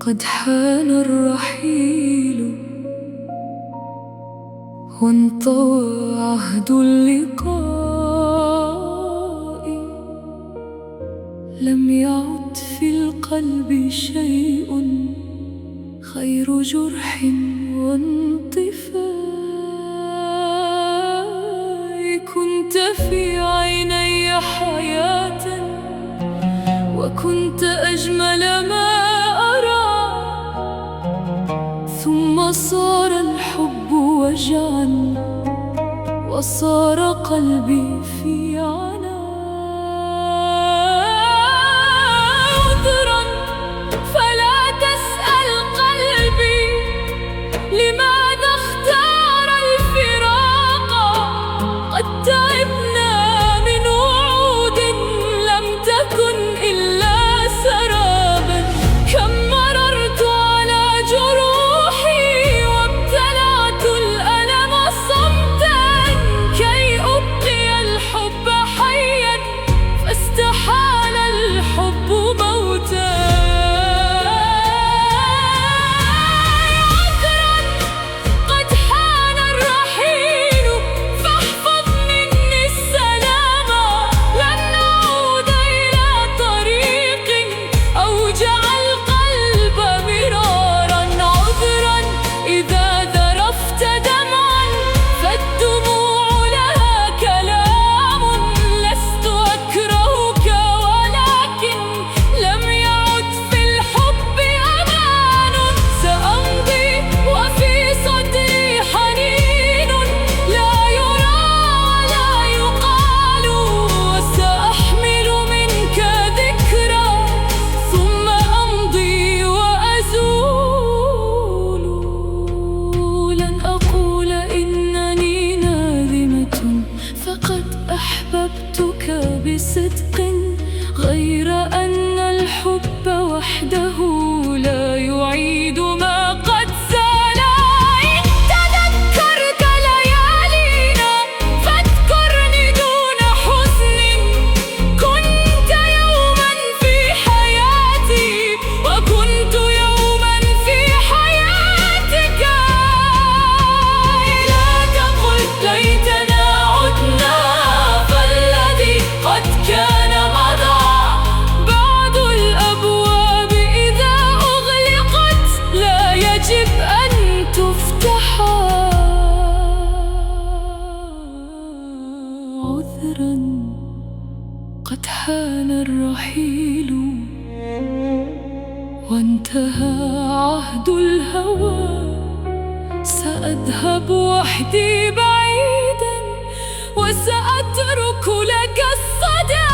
قد حان الرحيل وانطوى عهد اللقاء. لم يعد في القلب شيء خير جرح وانطفاء. كنت في عيني حياة وكنت أجمل ما أرى، ثم صار الحب وجعا وصار قلبي في عناء. عذرا فلا تسأل قلبي لماذا اختار الفراق. قد تعبنا من وعود لم تكن إلا سرابا. كم مررت على جروحي وابتلعت الألم صمتا كي أبقي الحب حيا، فاستحال الحب موتا. عذرا قد حان الرحيل فاحفظ مني السلام. لن نعود إلى طريق أوجع القلب مرارا. عذرا إذا ذرفت دمعا فالدموع لها كلام. لست أكرهك ولكن لم يعد في الحب أمان. سأمضي وفي صدري حنين لا يرى ولا يقال، وسأحمل منك ذكرى ثم أمضي وأزول. لن أقول إنني نادمة فقد أحببتك بصدق، غير أن الحب وحده لا يعيد ما قد زال. إن تذكرت ليالينا فاذكرني دون حزن. كنت يوما في حياتي وكنت يوما في حياتك. لا تقل ليتنا عدنا، فالذي قد كان مضى. بعض الأبواب إذا أغلقت لا يجب أن تفتح. عذرا قد حان الرحيل وانتهى عهد الهوى. سأذهب وحدي بعيدا وسأترك لك الصدى.